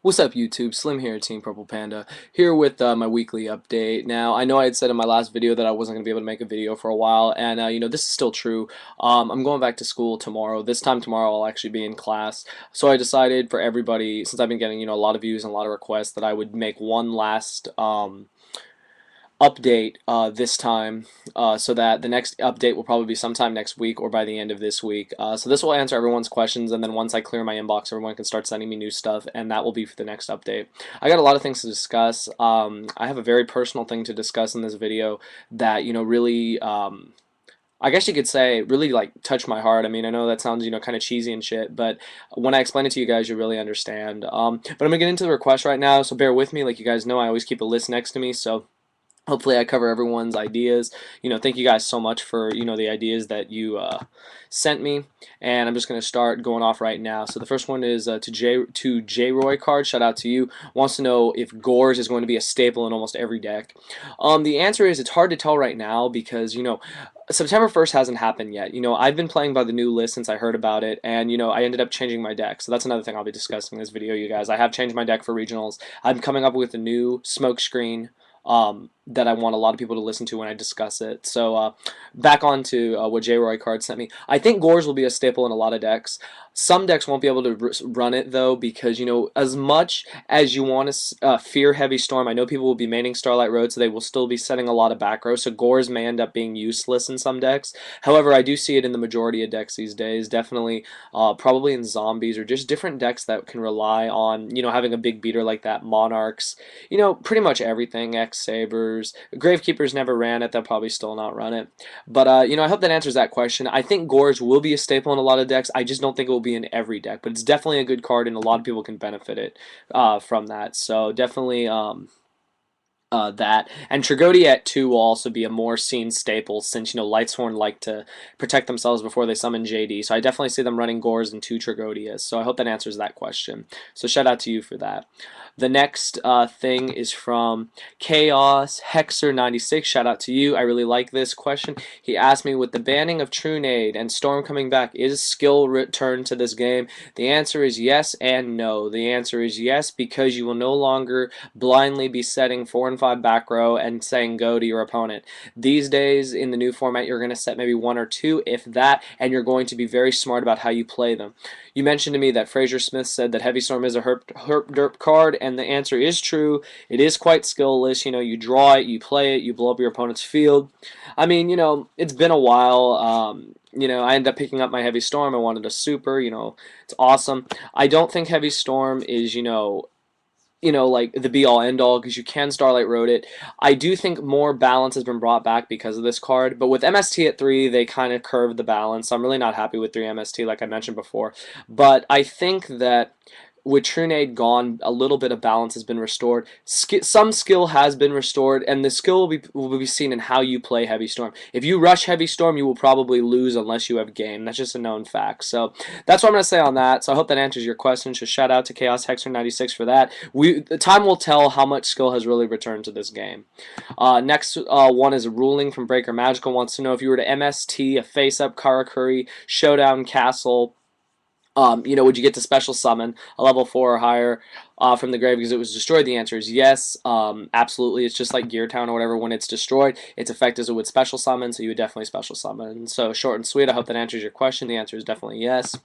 What's up, YouTube? Slim here, Team Purple Panda, here with my weekly update. Now, I know I had said in my last video that I wasn't going to be able to make a video for a while, and this is still true. I'm going back to school tomorrow. This time tomorrow, I'll actually be in class. So I decided for everybody, since I've been getting a lot of views and a lot of requests, that I would make one last update this time, so that the next update will probably be sometime next week or by the end of this week. So this will answer everyone's questions, and then once I clear my inbox, everyone can start sending me new stuff, and that will be for the next update. I got a lot of things to discuss. I have a very personal thing to discuss in this video that really I guess you could say really like touched my heart. I mean, I know that sounds kind of cheesy and shit, but when I explain it to you guys, you really understand. But I'm gonna get into the request right now, so bear with me. Like you guys know, I always keep a list next to me, so hopefully I cover everyone's ideas. Thank you guys so much for the ideas that you sent me, and I'm just gonna start going off right now. So the first one is to J Roy Card. Shout out to you. Wants to know if Gores is going to be a staple in almost every deck. The answer is it's hard to tell right now because September 1st hasn't happened yet. I've been playing by the new list since I heard about it, and I ended up changing my deck. So that's another thing I'll be discussing in this video, you guys. I have changed my deck for regionals. I'm coming up with a new smoke screen that I want a lot of people to listen to when I discuss it. So back on to what J. Roy Card sent me. I think Gores will be a staple in a lot of decks. Some decks won't be able to run it though because as much as you want to fear Heavy Storm, I know people will be maining Starlight Road, so they will still be setting a lot of back row. So Gores may end up being useless in some decks. However, I do see it in the majority of decks these days. Definitely, probably in zombies or just different decks that can rely on having a big beater like that. Monarchs, pretty much everything. X Sabers, Gravekeepers never ran it. They'll probably still not run it. But I hope that answers that question. I think Gores will be a staple in a lot of decks. I just don't think it will be in every deck. But it's definitely a good card, and a lot of people can benefit it from that. So definitely. That and Tragody at 2 will also be a more seen staple since Lightsworn like to protect themselves before they summon JD. So I definitely see them running Gores and 2 Tragodias. So I hope that answers that question. So shout out to you for that. The next thing is from Chaos Hexer 96. Shout out to you. I really like this question. He asked me, with the banning of True Nade and Storm coming back, is skill returned to this game? The answer is yes and no. The answer is yes, because you will no longer blindly be setting 4 and 5 back row and saying go to your opponent. These days in the new format, you're going to set maybe 1 or 2, if that, and you're going to be very smart about how you play them. You mentioned to me that Fraser Smith said that Heavy Storm is a herp derp card, and the answer is true. It is quite skillless. You draw it, you play it, you blow up your opponent's field. I mean, it's been a while. I ended up picking up my Heavy Storm. I wanted a super. It's awesome. I don't think Heavy Storm is, like the be all end all, because you can Starlight Road it. I do think more balance has been brought back because of this card, but with MST at 3, they kind of curved the balance. So I'm really not happy with 3 MST, like I mentioned before. But I think that with True Nade gone, a little bit of balance has been restored. Some skill has been restored, and the skill will be seen in how you play Heavy Storm. If you rush Heavy Storm, you will probably lose unless you have game. That's just a known fact. So that's what I'm going to say on that. So I hope that answers your question. So shout out to Chaos Hexer 96 for that. The time will tell how much skill has really returned to this game. Next one is a ruling from Breaker Magical. Wants to know, if you were to MST a face-up Karakuri Showdown Castle, would you get to special summon a level 4 or higher from the grave because it was destroyed? The answer is yes, absolutely. It's just like Gear Town or whatever. When it's destroyed, its effect is it would special summon, so you would definitely special summon. So short and sweet. I hope that answers your question. The answer is definitely yes.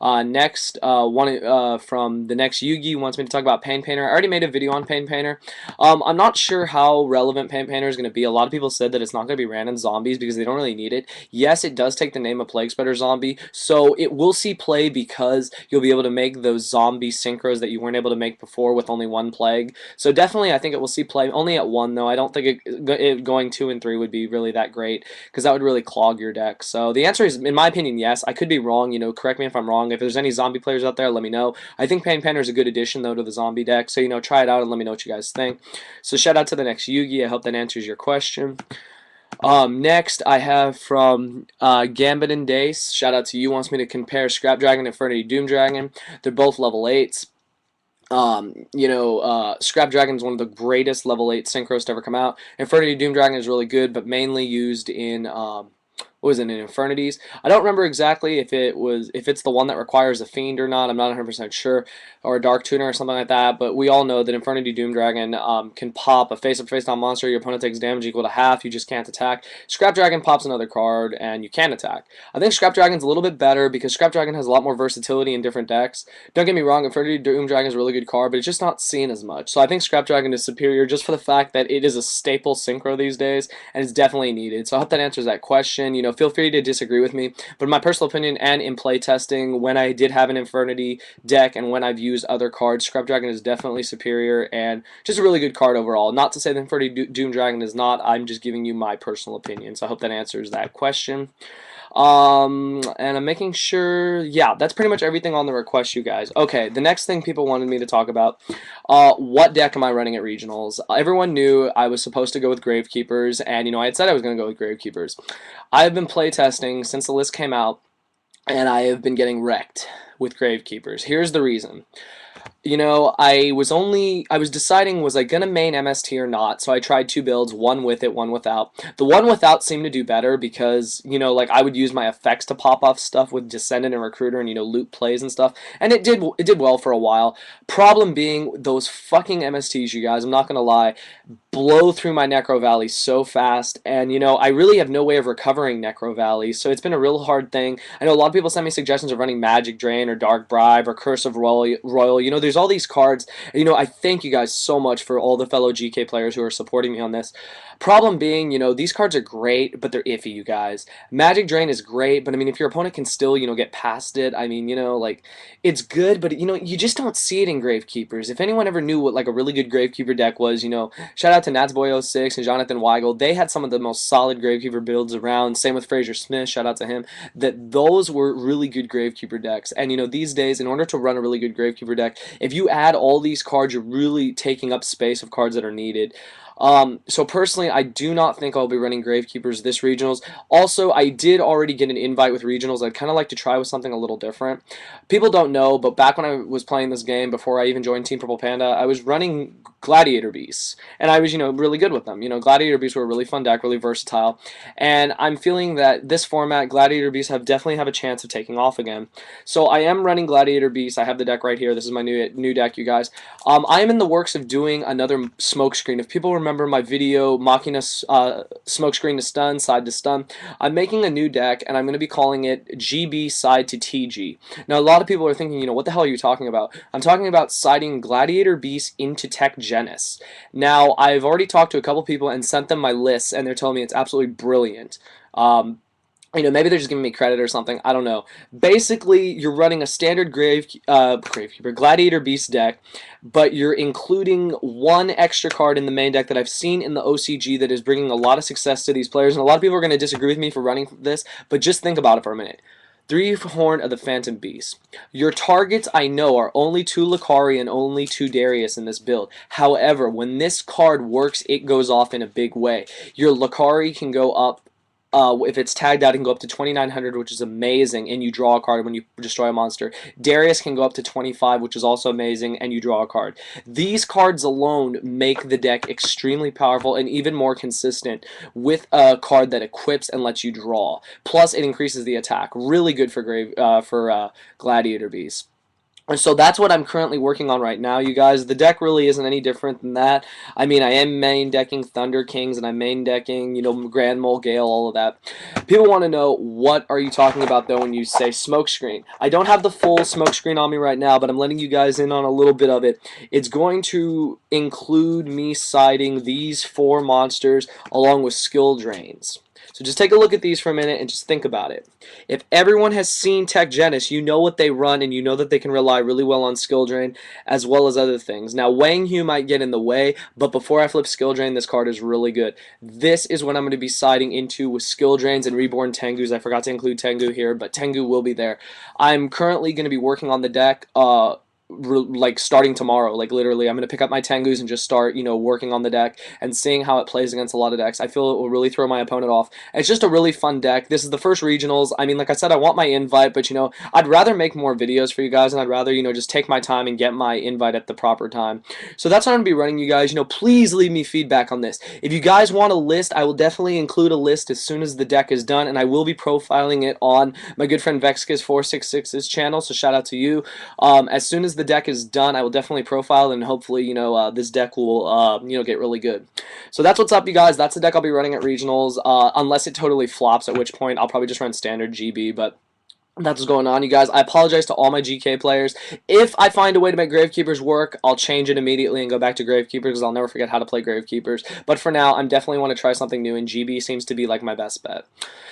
Next, one from the next Yugi wants me to talk about Pain Painter. I already made a video on Pain Painter. I'm not sure how relevant Pain Painter is going to be. A lot of people said that it's not going to be ran in zombies because they don't really need it. Yes, it does take the name of Plague Spreader Zombie, so it will see play because you'll be able to make those zombie synchros that you weren't able to make before with only 1 plague. So definitely, I think it will see play only at 1, though. I don't think it going 2 and 3 would be really that great because that would really clog your deck. So the answer is, in my opinion, yes. I could be wrong. Correct me if I'm wrong. If there's any zombie players out there, let me know. I think Pain Painter is a good addition, though, to the zombie deck. So, try it out and let me know what you guys think. So, shout out to the next Yugi. I hope that answers your question. Next, I have from Gambit and Dace. Shout out to you. Wants me to compare Scrap Dragon and Eternity Doom Dragon. They're both level 8s. Scrap Dragon is one of the greatest level 8 synchros to ever come out. Eternity Doom Dragon is really good, but mainly used in what was it, an Infernities. I don't remember exactly if it's the one that requires a Fiend or not. I'm not 100% sure, or a Dark Tuner or something like that. But we all know that Infernity Doom Dragon can pop a face-up, face-down monster. Your opponent takes damage equal to half. You just can't attack. Scrap Dragon pops another card, and you can attack. I think Scrap Dragon's a little bit better because Scrap Dragon has a lot more versatility in different decks. Don't get me wrong, Infernity Doom Dragon is a really good card, but it's just not seen as much. So I think Scrap Dragon is superior just for the fact that it is a staple synchro these days, and it's definitely needed. So I hope that answers that question. Feel free to disagree with me, but in my personal opinion and in play testing, when I did have an Infernity deck and when I've used other cards, Scrap Dragon is definitely superior and just a really good card overall. Not to say that Infernity Doom Dragon is not, I'm just giving you my personal opinion. So I hope that answers that question. And I'm making sure, yeah, that's pretty much everything on the request, you guys. Okay, the next thing people wanted me to talk about, what deck am I running at regionals? Everyone knew I was supposed to go with Gravekeepers, and I had said I was going to go with Gravekeepers. I've been playtesting since the list came out, and I have been getting wrecked with Gravekeepers. Here's the reason. I was deciding, was I gonna main MST or not, so I tried two builds, one with it, one without. The one without seemed to do better because, like I would use my effects to pop off stuff with Descendant and Recruiter and, loot plays and stuff, and it did well for a while. Problem being, those fucking MSTs, you guys, I'm not gonna lie, blow through my Necro Valley so fast, and I really have no way of recovering Necro Valley, so it's been a real hard thing. I know a lot of people send me suggestions of running Magic Drain or Dark Bribe or Curse of Royal. There's all these cards. I thank you guys so much for all the fellow GK players who are supporting me on this. Problem being, these cards are great, but they're iffy, you guys. Magic Drain is great, but I mean, if your opponent can still, get past it, I mean, like, it's good, but, you just don't see it in Gravekeepers. If anyone ever knew what, like, a really good Gravekeeper deck was, shout out to Natsboy06 and Jonathan Weigel. They had some of the most solid Gravekeeper builds around. Same with Fraser Smith, shout out to him. Those were really good Gravekeeper decks. And, these days, in order to run a really good Gravekeeper deck, if you add all these cards, you're really taking up space of cards that are needed. So personally, I do not think I'll be running Gravekeepers this regionals. Also, I did already get an invite with regionals. I'd kind of like to try with something a little different. People don't know, but back when I was playing this game, before I even joined Team Purple Panda, I was running Gladiator Beasts, and I was, really good with them. Gladiator Beasts were a really fun deck, really versatile, and I'm feeling that this format, Gladiator Beasts, definitely have a chance of taking off again. So I am running Gladiator Beasts. I have the deck right here. This is my new deck, you guys. I am in the works of doing another smokescreen. If people remember my video mocking a smokescreen to stun, side to stun, I'm making a new deck, and I'm going to be calling it GB side to TG. Now, a lot of people are thinking, what the hell are you talking about? I'm talking about siding Gladiator Beast into Tech Genis. Now, I've already talked to a couple people and sent them my lists, and they're telling me it's absolutely brilliant. Maybe they're just giving me credit or something. I don't know. Basically, you're running a standard Gravekeeper Gladiator Beast deck, but you're including one extra card in the main deck that I've seen in the OCG that is bringing a lot of success to these players. And a lot of people are going to disagree with me for running this, but just think about it for a minute. 3 Horn of the Phantom Beast. Your targets, I know, are only 2 Lucario and only 2 Darius in this build. However, when this card works, it goes off in a big way. Your Lucario can go up, if it's tagged out, it can go up to 2,900, which is amazing, and you draw a card when you destroy a monster. Darius can go up to 25, which is also amazing, and you draw a card. These cards alone make the deck extremely powerful and even more consistent with a card that equips and lets you draw. Plus, it increases the attack. Really good for Gladiator Beast. And so that's what I'm currently working on right now, you guys. The deck really isn't any different than that. I mean, I am main decking Thunder Kings, and I'm main decking, Grand Mole Gale, all of that. People want to know, what are you talking about, though, when you say smokescreen? I don't have the full smokescreen on me right now, but I'm letting you guys in on a little bit of it. It's going to include me siding these 4 monsters along with skill drains. So just take a look at these for a minute and just think about it. If everyone has seen Tech Genis, you know what they run, and you know that they can rely really well on Skill Drain as well as other things. Now, Wang Hu might get in the way, but before I flip Skill Drain, this card is really good. This is what I'm going to be siding into with Skill Drains and Reborn Tengus. I forgot to include Tengu here, but Tengu will be there. I'm currently going to be working on the deck. like starting tomorrow. Like literally, I'm gonna pick up my Tengus and just start, working on the deck and seeing how it plays against a lot of decks. I feel it will really throw my opponent off. It's just a really fun deck. This is the first regionals. I mean, like I said, I want my invite, but I'd rather make more videos for you guys, and I'd rather just take my time and get my invite at the proper time. So that's what I'm gonna be running, you guys. Please leave me feedback on this. If you guys want a list, I will definitely include a list as soon as the deck is done, and I will be profiling it on my good friend Vexkis466's channel. So shout out to you. As soon as the deck is done, I will definitely profile it, and hopefully, this deck will, get really good. So that's what's up, you guys. That's the deck I'll be running at regionals, unless it totally flops, at which point I'll probably just run standard GB, but that's what's going on, you guys. I apologize to all my GK players. If I find a way to make Gravekeepers work, I'll change it immediately and go back to Gravekeepers, because I'll never forget how to play Gravekeepers. But for now, I'm definitely want to try something new, and GB seems to be like my best bet.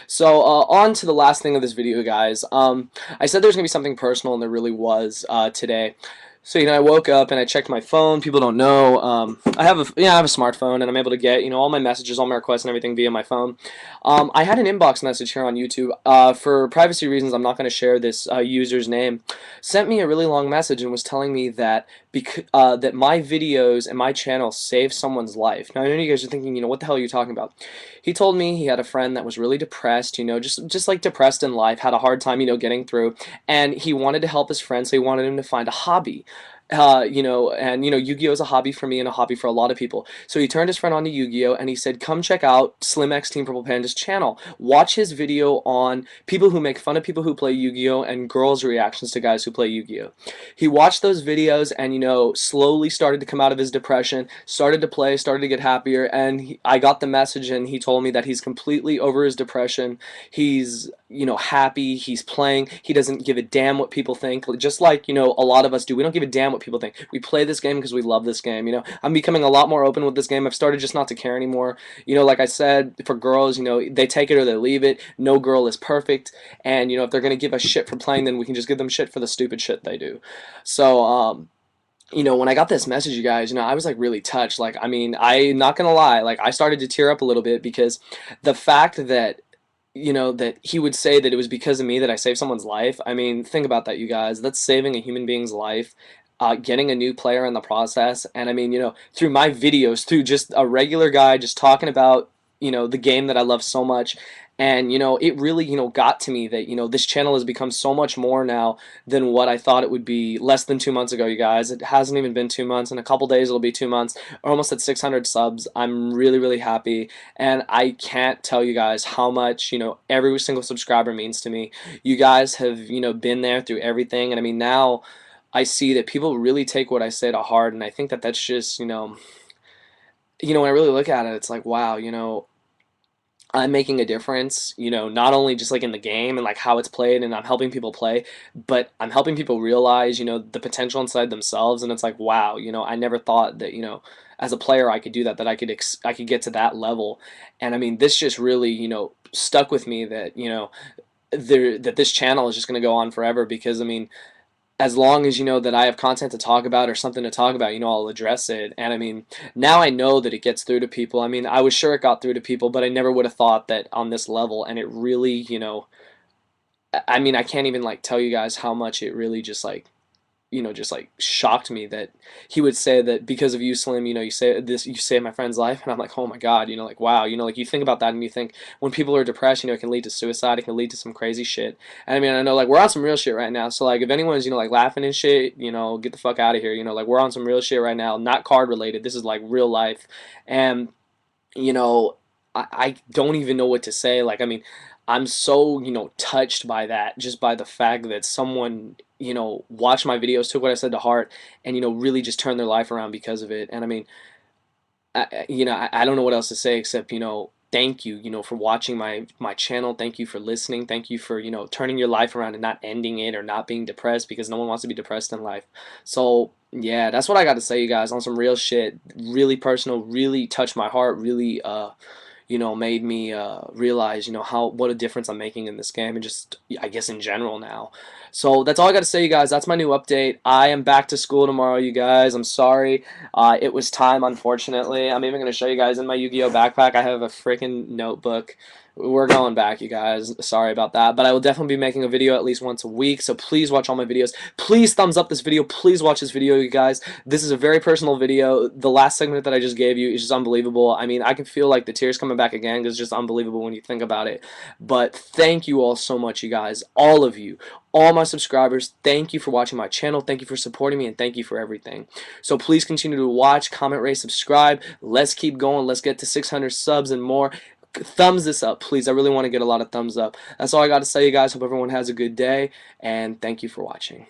So on to the last thing of this video, guys. I said there's gonna be something personal, and there really was today. So I woke up and I checked my phone. People don't know. I have a smartphone, and I'm able to get all my messages, all my requests, and everything via my phone. I had an inbox message here on YouTube. For privacy reasons, I'm not going to share this user's name. Sent me a really long message and was telling me that that my videos and my channel saved someone's life. Now I know you guys are thinking, what the hell are you talking about? He told me he had a friend that was really depressed, just like depressed in life, had a hard time, getting through, and he wanted to help his friend, so he wanted him to find a hobby. Yu-Gi-Oh is a hobby for me and a hobby for a lot of people. So he turned his friend on to Yu-Gi-Oh, and he said, come check out SlimXTeampurplepanda's channel. Watch his video on people who make fun of people who play Yu-Gi-Oh and girls' reactions to guys who play Yu-Gi-Oh. He watched those videos and, slowly started to come out of his depression, started to play, started to get happier, and I got the message, and he told me that he's completely over his depression. He's happy, he's playing, he doesn't give a damn what people think, just like, a lot of us do. We don't give a damn what people think. We play this game because we love this game, I'm becoming a lot more open with this game. I've started just not to care anymore. Like I said, for girls, they take it or they leave it. No girl is perfect, and, if they're going to give us shit for playing, then we can just give them shit for the stupid shit they do. So, when I got this message, you guys, I was like really touched. Like, I mean, I'm not gonna lie, like I started to tear up a little bit, because the fact that that he would say that it was because of me that I saved someone's life. I mean, think about that, you guys. That's saving a human being's life, getting a new player in the process. And I mean, through my videos, through just a regular guy just talking about, the game that I love so much. And, it really, got to me that, this channel has become so much more now than what I thought it would be less than 2 months ago, you guys. It hasn't even been 2 months. In a couple days, it'll be 2 months. We're almost at 600 subs. I'm really, really happy. And I can't tell you guys how much, every single subscriber means to me. You guys have, been there through everything. And I mean, now I see that people really take what I say to heart. And I think that that's just, when I really look at it, it's like, wow, I'm making a difference, not only just like in the game and like how it's played, and I'm helping people play, but I'm helping people realize, the potential inside themselves. And it's like, wow, I never thought that, as a player I could do that, that I could get to that level. And I mean, this just really, stuck with me that, that this channel is just going to go on forever, because I mean, as long as that I have content to talk about or something to talk about, I'll address it. And I mean, now I know that it gets through to people. I mean, I was sure it got through to people, but I never would have thought that on this level. And it really, I mean, I can't even like tell you guys how much it really just like just like shocked me that he would say that because of you, Slim, you say this, you saved my friend's life. And I'm like, oh my God, like, wow, like you think about that and you think when people are depressed, it can lead to suicide, it can lead to some crazy shit. And I mean, I know like we're on some real shit right now. So like if anyone's, like laughing and shit, get the fuck out of here. Like we're on some real shit right now, not card related. This is like real life. And, I don't even know what to say. Like, I mean, I'm so, touched by that, just by the fact that someone, watched my videos, took what I said to heart, and, really just turned their life around because of it. And I mean, I don't know what else to say except, thank you, for watching my channel. Thank you for listening. Thank you for, turning your life around and not ending it or not being depressed, because no one wants to be depressed in life. So, yeah, that's what I got to say, you guys, on some real shit, really personal, really touched my heart, really, made me realize, what a difference I'm making in this game, and just, I guess, in general now. So that's all I got to say, you guys. That's my new update. I am back to school tomorrow, you guys. I'm sorry. It was time, unfortunately. I'm even going to show you guys in my Yu-Gi-Oh backpack. I have a freaking notebook We're going back, you guys. Sorry about that. But I will definitely be making a video at least once a week. So please watch all my videos. Please thumbs up this video. Please watch this video, you guys. This is a very personal video. The last segment that I just gave you is just unbelievable. I mean, I can feel like the tears coming back again because it's just unbelievable when you think about it. But thank you all so much, you guys. All of you. All my subscribers, thank you for watching my channel. Thank you for supporting me, and thank you for everything. So please continue to watch, comment, rate, subscribe. Let's keep going. Let's get to 600 subs and more. Thumbs this up, please. I really want to get a lot of thumbs up. That's all I got to say, you guys. Hope everyone has a good day, and thank you for watching.